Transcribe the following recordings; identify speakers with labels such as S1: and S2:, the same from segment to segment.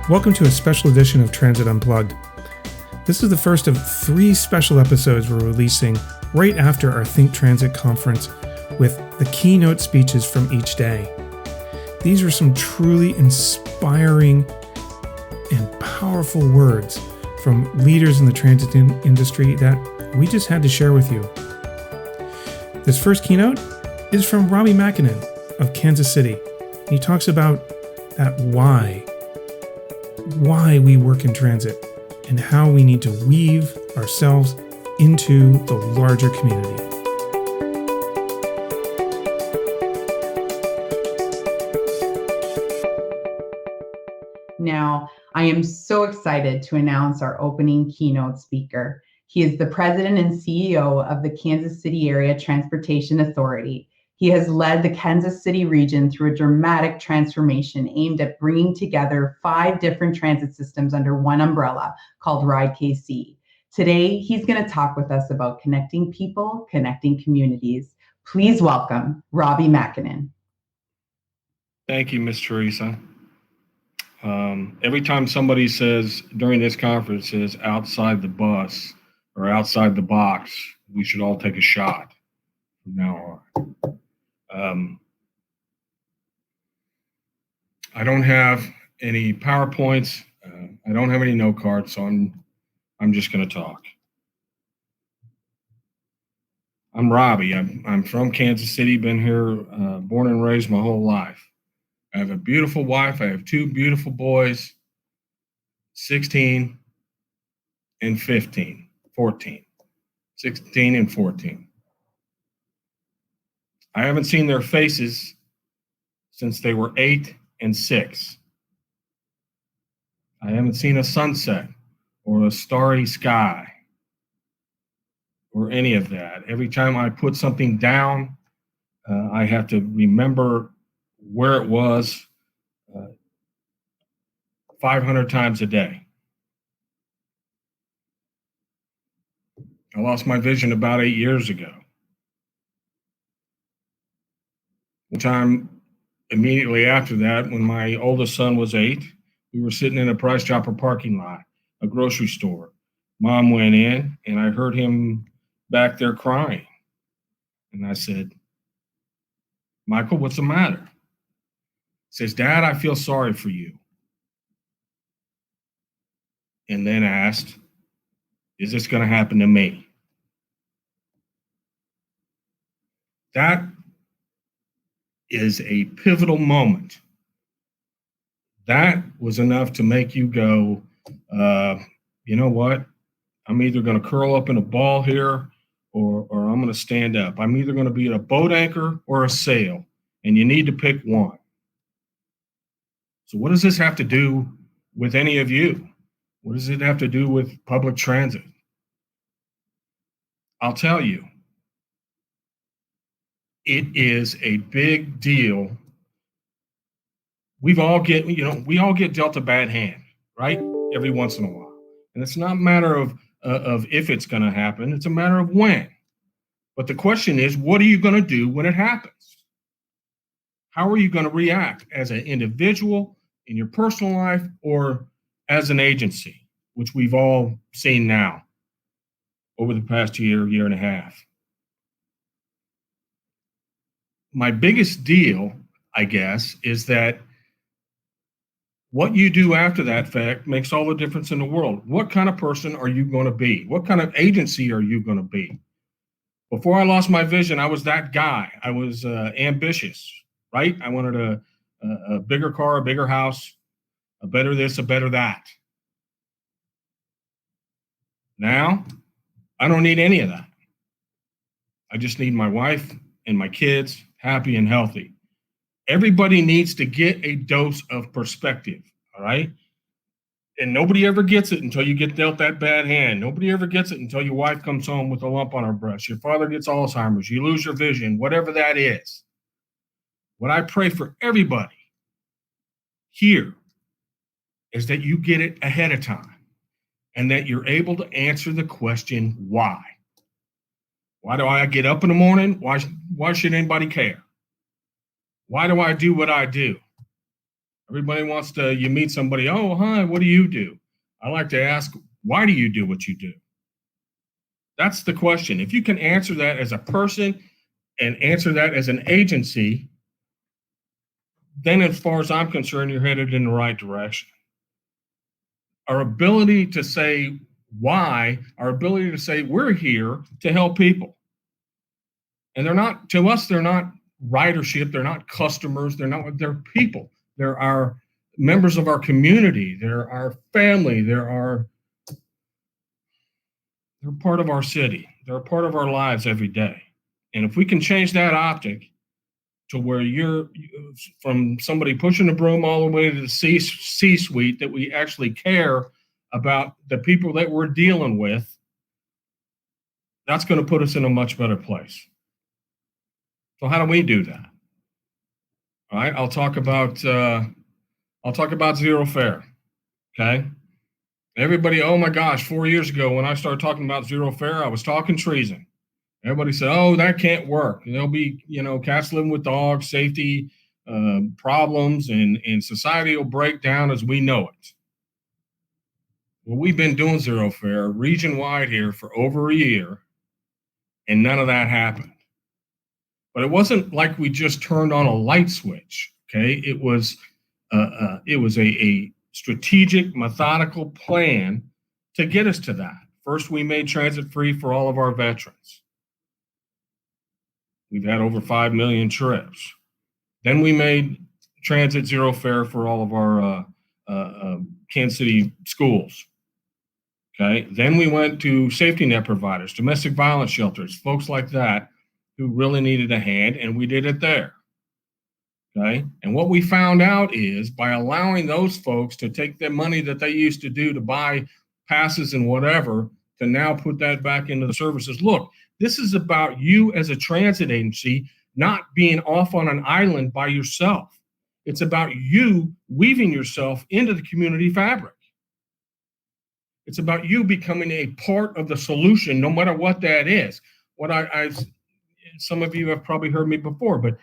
S1: Welcome to a special edition of Transit Unplugged. This is the first of 3 special episodes we're releasing right after our ThinkTransit conference with the keynote speeches from each day. These are some truly inspiring and powerful words from leaders in the transit industry that we just had to share with you. This first keynote is from Robbie Makinen of Kansas City. He talks about that why we work in transit and how we need to weave ourselves into the larger community.
S2: Now, I am so excited to announce our opening keynote speaker. He is the president and CEO of the Kansas City Area Transportation Authority. He has led the Kansas City region through a dramatic transformation aimed at bringing together 5 different transit systems under one umbrella called Ride KC. Today, he's going to talk with us about connecting people, connecting communities. Please welcome Robbie Makinen.
S3: Thank you, Ms. Teresa. Every time somebody says during this conference says outside the bus or outside the box, we should all take a shot from now on. I don't have any PowerPoints. I don't have any note cards, so I'm just going to talk. I'm Robbie. I'm from Kansas City. Been here, born and raised my whole life. I have a beautiful wife. I have 2 beautiful boys, 16 and 14. 16 and 14. I haven't seen their faces since they were 8 and 6. I haven't seen a sunset or a starry sky or any of that. Every time I put something down, I have to remember where it was 500 times a day. I lost my vision about 8 years ago. One time immediately after that, when my oldest son was 8, we were sitting in a Price Chopper parking lot, a grocery store. Mom went in and I heard him back there crying. And I said, "Michael, what's the matter?" He says, "Dad, I feel sorry for you." And then asked, "Is this going to happen to me?" That is a pivotal moment. That was enough to make you go, you know what? I'm either going to curl up in a ball here or I'm going to stand up. I'm either going to be at a boat anchor or a sail, and you need to pick one. So what does this have to do with any of you? What does it have to do with public transit? I'll tell you. It is a big deal. We all get dealt a bad hand, right? Every once in a while. And it's not a matter of if it's going to happen. It's a matter of when. But the question is, what are you going to do when it happens? How are you going to react as an individual in your personal life or as an agency, which we've all seen now over the past year and a half? My biggest deal, I guess, is that what you do after that fact makes all the difference in the world. What kind of person are you going to be? What kind of agency are you going to be? Before I lost my vision, I was that guy. I was ambitious, right? I wanted a bigger car, a bigger house, a better this, a better that. Now, I don't need any of that. I just need my wife and my kids happy and healthy. Everybody needs to get a dose of perspective, all right? And nobody ever gets it until you get dealt that bad hand. Nobody ever gets it until your wife comes home with a lump on her breast. Your father gets Alzheimer's. You lose your vision, whatever that is. What I pray for everybody here is that you get it ahead of time and that you're able to answer the question, why? Why do I get up in the morning? Why should anybody care? Why do I do what I do? Everybody wants to, you meet somebody, oh, hi, what do you do? I like to ask, why do you do what you do? That's the question. If you can answer that as a person and answer that as an agency, then as far as I'm concerned, you're headed in the right direction. Our ability to say why, our ability to say we're here to help people. And they're not, to us, they're not ridership, they're not customers, they're people. They're our members of our community, they're our family, they're part of our city, they're a part of our lives every day. And if we can change that optic to where you're from somebody pushing a broom all the way to the C-suite, that we actually care about the people that we're dealing with, that's going to put us in a much better place. So how do we do that? All right, I'll talk about zero fare. Okay, everybody, oh my gosh, 4 years ago when I started talking about zero fare, I was talking treason. Everybody said, oh, that can't work. There'll be, cats living with dogs, safety problems, and society will break down as we know it. Well, we've been doing zero fare region-wide here for over a year, and none of that happened. But it wasn't like we just turned on a light switch, okay? It was a strategic, methodical plan to get us to that. First, we made transit free for all of our veterans. We've had over 5 million trips. Then we made transit zero fare for all of our Kansas City schools. Okay. Then we went to safety net providers, domestic violence shelters, folks like that who really needed a hand, and we did it there. Okay. And what we found out is by allowing those folks to take the money that they used to do to buy passes and whatever, to now put that back into the services. Look, this is about you as a transit agency not being off on an island by yourself. It's about you weaving yourself into the community fabric. It's about you becoming a part of the solution, no matter what that is. What I some of you have probably heard me before, but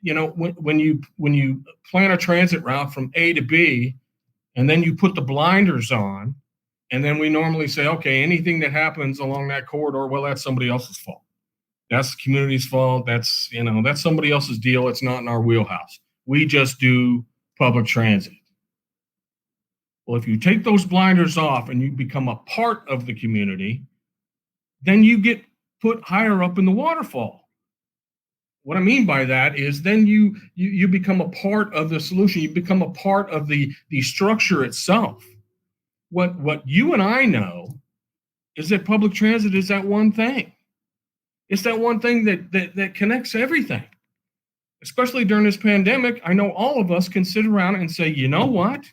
S3: when you plan a transit route from A to B, and then you put the blinders on, and then we normally say, okay, anything that happens along that corridor, well, that's somebody else's fault. That's the community's fault. That's somebody else's deal. It's not in our wheelhouse. We just do public transit. Well, if you take those blinders off and you become a part of the community, then you get put higher up in the waterfall. What I mean by that is then you become a part of the solution. You become a part of the structure itself. What you and I know is that public transit is that one thing. It's that one thing that connects everything. Especially during this pandemic, I know all of us can sit around and say, you know what?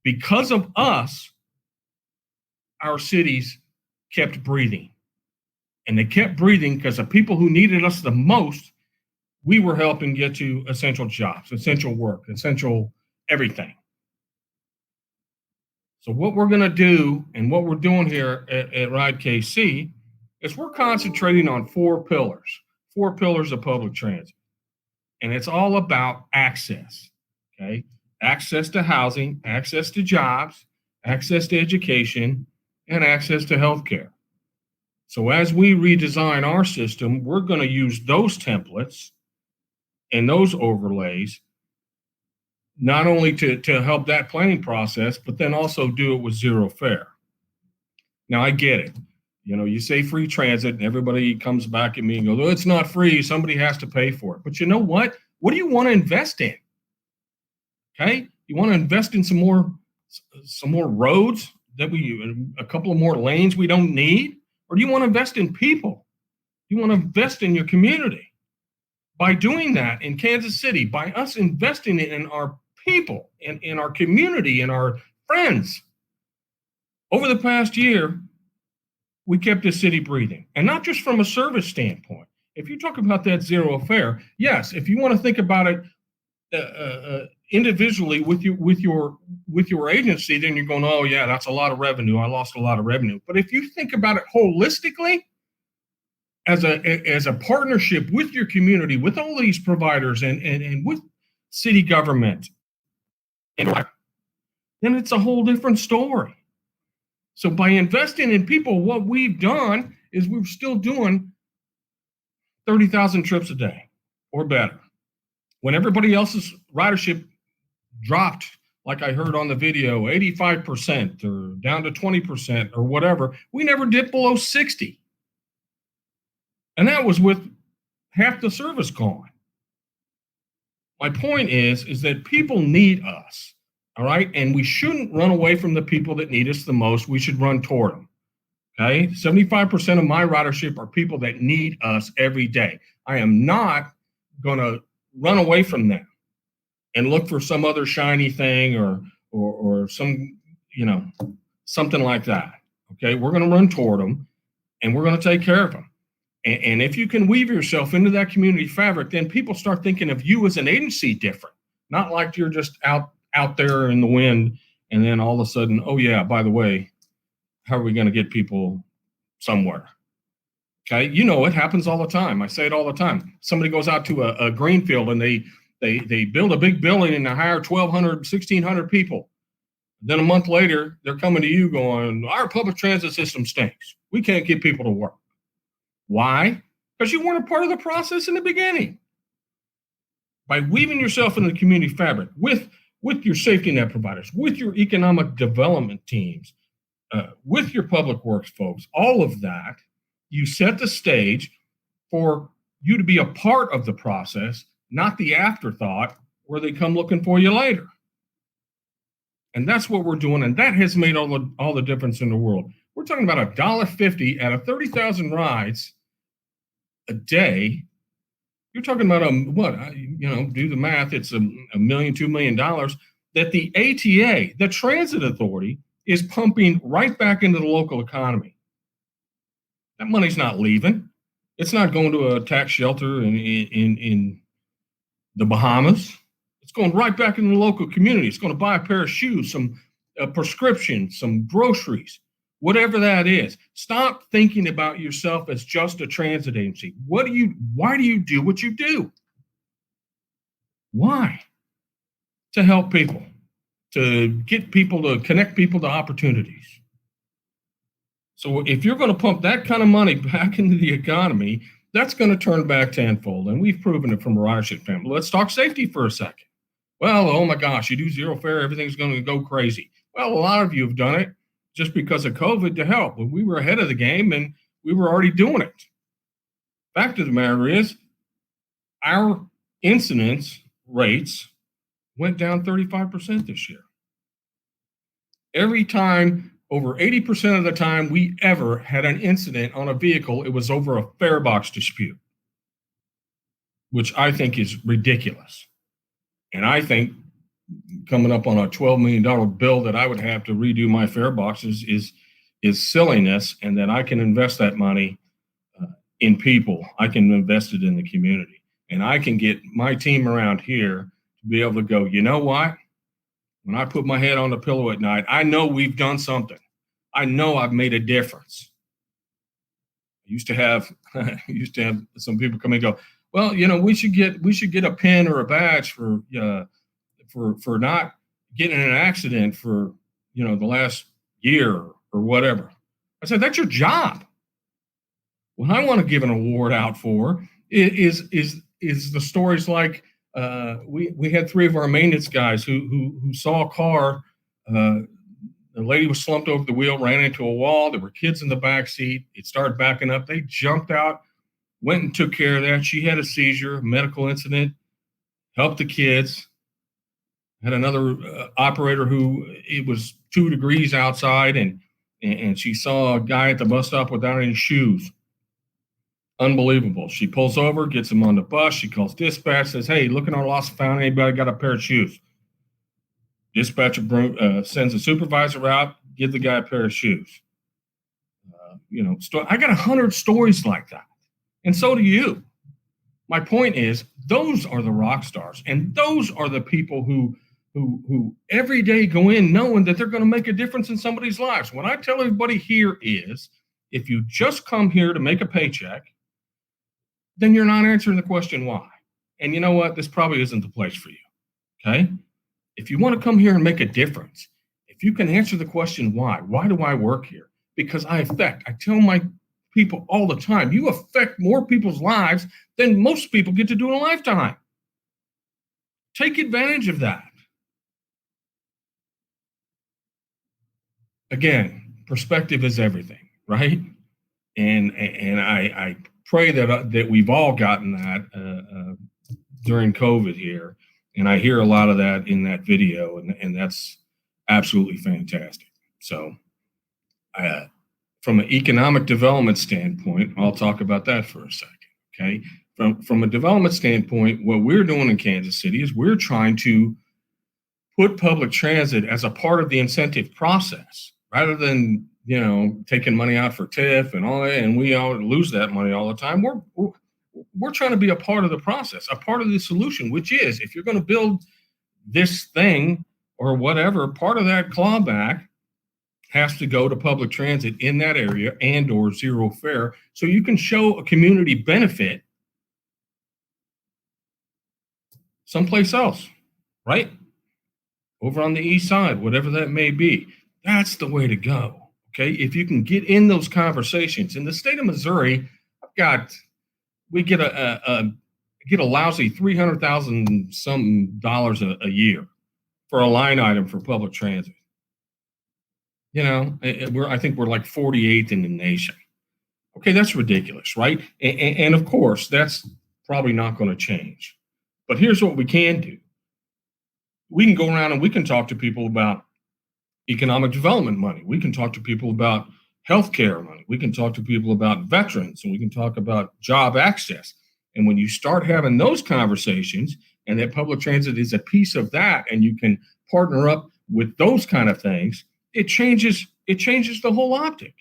S3: Because of us, our cities kept breathing. And they kept breathing because the people who needed us the most, we were helping get to essential jobs, essential work, essential everything. So what we're going to do and what we're doing here at Ride KC is we're concentrating on four pillars of public transit. And it's all about access, okay? Access to housing, access to jobs, access to education, and access to healthcare. So as we redesign our system, we're going to use those templates and those overlays not only to help that planning process, but then also do it with zero fare. Now, I get it. You say free transit and everybody comes back at me and goes, oh, it's not free. Somebody has to pay for it. But you know what? What do you want to invest in? Okay. You want to invest in some more roads a couple of more lanes we don't need? Or do you want to invest in people? You want to invest in your community. By doing that in Kansas City, by us investing in our people, in our community, in our friends, over the past year, we kept this city breathing. And not just from a service standpoint. If you talk about that zero fare, yes, if you want to think about it individually with your agency, then you're going, oh yeah, that's a lot of revenue. I lost a lot of revenue. But if you think about it holistically, as a partnership with your community, with all these providers and with city government, then it's a whole different story. So by investing in people, what we've done is we're still doing 30,000 trips a day or better. When everybody else's ridership dropped, like I heard on the video, 85% or down to 20% or whatever, we never dipped below 60. And that was with half the service gone. My point is that people need us, all right? And we shouldn't run away from the people that need us the most. We should run toward them, okay? 75% of my ridership are people that need us every day. I am not going to run away from them and look for some other shiny thing or some, something like that, okay? We're going to run toward them, and we're going to take care of them. And if you can weave yourself into that community fabric, then people start thinking of you as an agency different, not like you're just out there in the wind, and then all of a sudden, oh yeah, by the way, how are we going to get people somewhere? Okay, it happens all the time. I say it all the time. Somebody goes out to a greenfield and they build a big building and they hire 1,200, 1,600 people. Then a month later, they're coming to you going, our public transit system stinks. We can't get people to work. Why? Because you weren't a part of the process in the beginning. By weaving yourself into the community fabric with your safety net providers, with your economic development teams, with your public works folks, all of that, you set the stage for you to be a part of the process, not the afterthought where they come looking for you later. And that's what we're doing, and that has made all the difference in the world. We're talking about $1.50 out of 30,000 rides a day. You're talking about do the math. It's $1 million, $2 million that the ATA, the Transit Authority, is pumping right back into the local economy. That money's not leaving. It's not going to a tax shelter in the Bahamas. It's going right back into the local community. It's going to buy a pair of shoes, some prescription, some groceries. Whatever that is, stop thinking about yourself as just a transit agency. Why do you do what you do? Why? To help people, to get people, to connect people to opportunities. So if you're going to pump that kind of money back into the economy, that's going to turn back tenfold. And we've proven it from a ridership family. Let's talk safety for a second. Well, oh my gosh, you do zero fare, everything's going to go crazy. Well, a lot of you have done it just because of COVID to help. But we were ahead of the game and we were already doing it. Fact of the matter is, our incidence rates went down 35% this year. Every time, over 80% of the time we ever had an incident on a vehicle, it was over a fare box dispute, which I think is ridiculous. And I think coming up on a $12 million bill that I would have to redo my fare boxes is silliness, and that I can invest that money in people. I can invest it in the community, and I can get my team around here to be able to go, you know what? When I put my head on the pillow at night, I know we've done something. I know I've made a difference. I used to have some people come and go, well, we should get a pin or a badge for not getting in an accident for the last year or whatever. I said, that's your job. What I want to give an award out for is the stories like we had 3 of our maintenance guys who saw a car. The lady was slumped over the wheel, ran into a wall. There were kids in the back seat. It started backing up. They jumped out, went and took care of that. She had a seizure, medical incident, helped the kids. Had another operator who it was 2 degrees outside, and she saw a guy at the bus stop without any shoes. Unbelievable. She pulls over, gets him on the bus. She calls dispatch, says, hey, look in our lost and found. Anybody got a pair of shoes? Dispatcher sends a supervisor out, give the guy a pair of shoes. I got 100 stories like that, and so do you. My point is, those are the rock stars, and those are the people who every day go in knowing that they're going to make a difference in somebody's lives. What I tell everybody here is, if you just come here to make a paycheck, then you're not answering the question why. And you know what? This probably isn't the place for you. Okay? If you want to come here and make a difference, if you can answer the question, why do I work here? Because I tell my people all the time, you affect more people's lives than most people get to do in a lifetime. Take advantage of that. Again, perspective is everything, right? And I pray that we've all gotten that during COVID here, and I hear a lot of that in that video, and that's absolutely fantastic. So, from an economic development standpoint, I'll talk about that for a second. Okay, from a development standpoint, what we're doing in Kansas City is we're trying to put public transit as a part of the incentive process, rather than taking money out for TIF and all that, and we all lose that money all the time. We're trying to be a part of the process, a part of the solution, which is, if you're going to build this thing or whatever, part of that clawback has to go to public transit in that area and or zero fare, so you can show a community benefit someplace else, right? Over on the east side, whatever that may be. That's the way to go. Okay, if you can get in those conversations. In the state of Missouri, we get a lousy $300,000 something a year for a line item for public transit. I think we're like 48th in the nation. Okay, that's ridiculous, right? And of course, that's probably not going to change. But here's what we can do. We can go around and we can talk to people about economic development money. We can talk to people about healthcare money. We can talk to people about veterans, and we can talk about job access. And when you start having those conversations, and that public transit is a piece of that, and you can partner up with those kind of things, it changes the whole optic.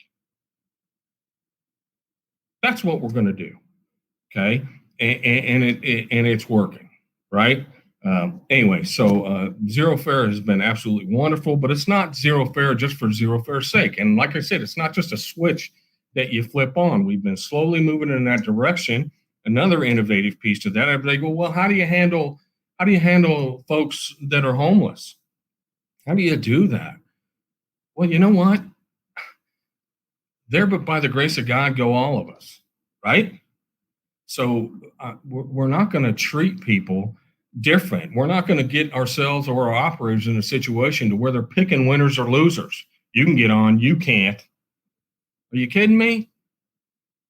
S3: That's what we're going to do. Okay. And it's working, right? Anyway, so zero fare has been absolutely wonderful, but it's not zero fare just for zero fare's sake. And like I said, it's not just a switch that you flip on. We've been slowly moving in that direction. Another innovative piece to that, they go, well, how do you handle folks that are homeless? How do you do that? Well, you know what? There, but by the grace of God, go all of us, right? So we're not going to treat people different. We're not going to get ourselves or our operators in a situation to where they're picking winners or losers. You can get on, you can't. Are you kidding me?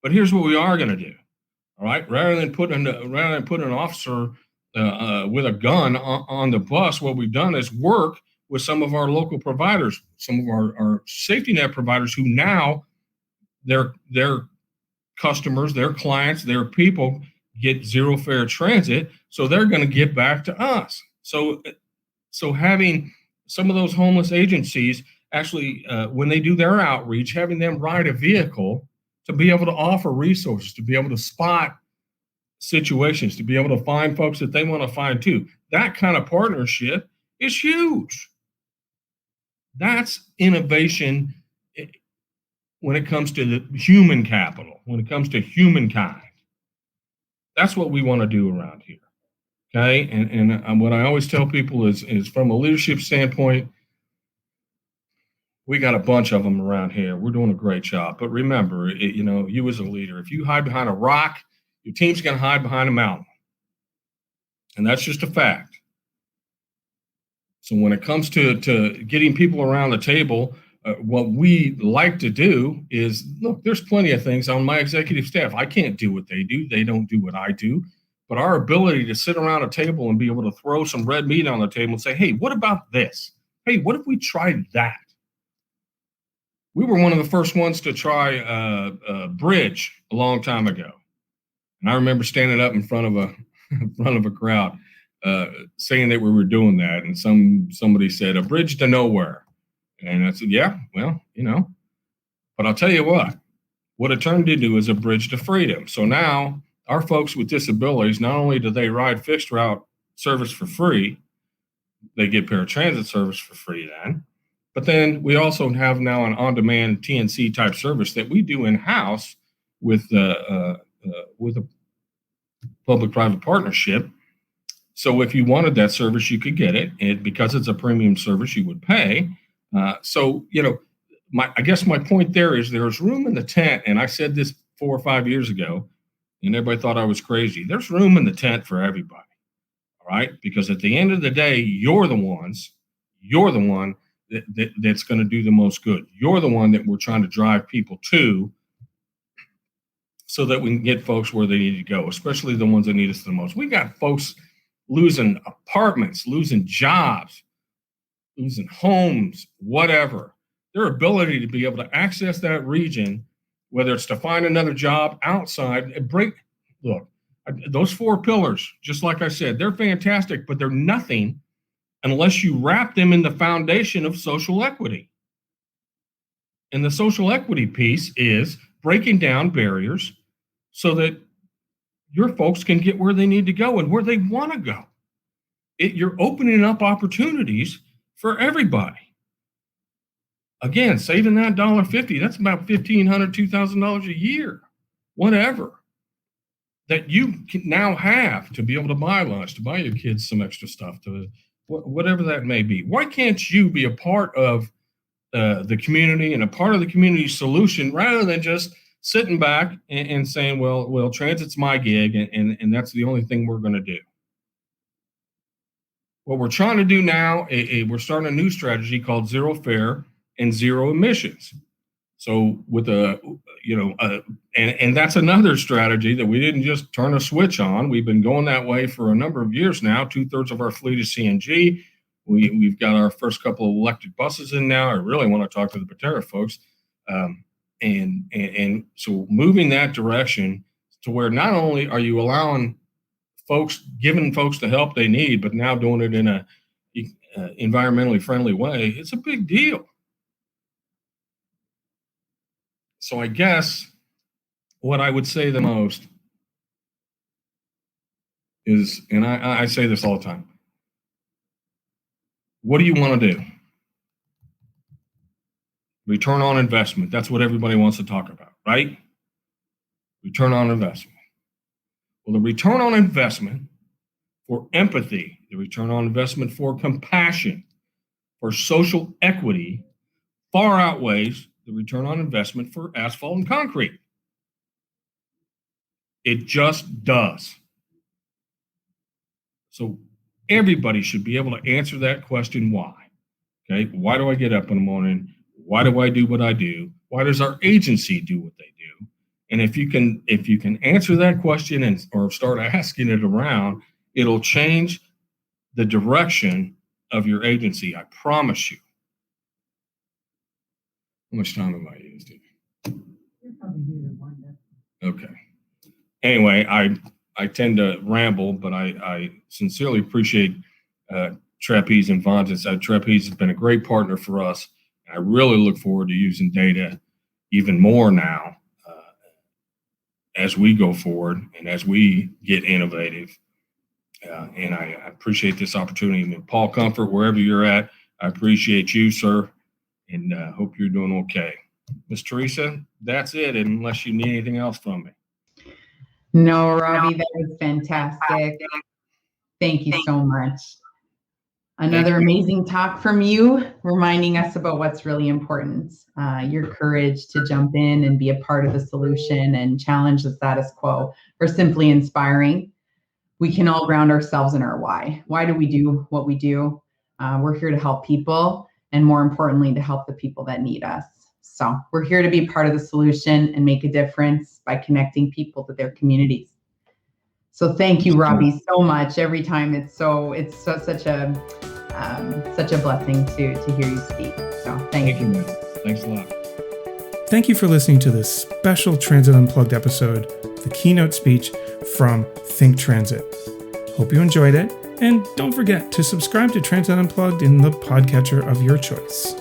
S3: But here's what we are going to do. All right, rather than put an officer with a gun on the bus, what we've done is work with some of our local providers, some of our safety net providers, who now their customers, their clients, their people get zero fare transit, so they're going to give back to us. So having some of those homeless agencies actually, when they do their outreach, having them ride a vehicle to be able to offer resources, to be able to spot situations, to be able to find folks that they want to find too. That kind of partnership is huge. That's innovation when it comes to the human capital, when it comes to humankind. That's what we want to do around here. Okay. And what I always tell people is from a leadership standpoint, we got a bunch of them around here. We're doing a great job. But remember, you as a leader, if you hide behind a rock, your team's going to hide behind a mountain. And that's just a fact. So when it comes to getting people around the table, what we like to do is, look, there's plenty of things on my executive staff. I can't do what they do. They don't do what I do. But our ability to sit around a table and be able to throw some red meat on the table and say, hey, what about this? Hey, what if we tried that? We were one of the first ones to try a bridge a long time ago. And I remember standing up in front of a crowd saying that we were doing that. And somebody said, a bridge to nowhere. And I said, yeah, well, but I'll tell you what it turned into is a bridge to freedom. So now our folks with disabilities, not only do they ride fixed route service for free, they get paratransit service for free then. But then we also have now an on-demand TNC type service that we do in-house with a public-private partnership So if you wanted that service, you could get it. And because it's a premium service, you would pay. I guess my point there is there's room in the tent. And I said this 4 or 5 years ago, and everybody thought I was crazy. There's room in the tent for everybody. All right. Because at the end of the day, you're the one that's going to do the most good. You're the one that we're trying to drive people to so that we can get folks where they need to go, especially the ones that need us the most. We got folks losing apartments, losing jobs, losing homes, whatever. Their ability to be able to access that region, whether it's to find another job outside, those 4 pillars, just like I said, they're fantastic, but they're nothing unless you wrap them in the foundation of social equity. And the social equity piece is breaking down barriers so that your folks can get where they need to go and where they want to go. You're opening up opportunities for everybody. Again, saving that $1.50, that's about $1,500, $2,000 a year, whatever, that you can now have to be able to buy lunch, to buy your kids some extra stuff, to whatever that may be. Why can't you be a part of the community and a part of the community solution rather than just sitting back and saying, well, transit's my gig and that's the only thing we're going to do. What we're trying to do now, we're starting a new strategy called Zero Fare and Zero Emissions. So with and that's another strategy that we didn't just turn a switch on. We've been going that way for a number of years now. 2/3 of our fleet is CNG. We've got our first couple of electric buses in now. I really want to talk to the Patera folks. And so moving that direction to where not only are you giving folks the help they need, but now doing it in a environmentally friendly way, it's a big deal. So I guess what I would say the most is, and I say this all the time, what do you want to do? Return on investment. That's what everybody wants to talk about, right? Return on investment. Well, the return on investment for empathy, the return on investment for compassion, for social equity far outweighs the return on investment for asphalt and concrete. It just does. So everybody should be able to answer that question, why? Okay, why do I get up in the morning? Why do I do what I do? Why does our agency do what they do? And if you can answer that question or start asking it around, it'll change the direction of your agency. I promise you. How much time have I used? Okay. Anyway, I tend to ramble, but I sincerely appreciate Trapeze and Vontis. Trapeze has been a great partner for us. I really look forward to using data even more now as we go forward and as we get innovative. And I appreciate this opportunity. And Paul Comfort, wherever you're at, I appreciate you, sir, and hope you're doing okay. Miss Teresa, that's it, unless you need anything else from me.
S2: No, Robbie, that was fantastic. Thank you so much. Another amazing talk from you, reminding us about what's really important. Your courage to jump in and be a part of the solution and challenge the status quo, or simply inspiring. We can all ground ourselves in our why. Why do we do what we do? We're here to help people, and more importantly, to help the people that need us. So we're here to be part of the solution and make a difference by connecting people to their communities. So thank you, Robbie, so much. Every time it's such a blessing to hear you speak. So thank you.
S3: Thanks a lot.
S1: Thank you for listening to this special Transit Unplugged episode, the keynote speech from ThinkTransit. Hope you enjoyed it, and don't forget to subscribe to Transit Unplugged in the podcatcher of your choice.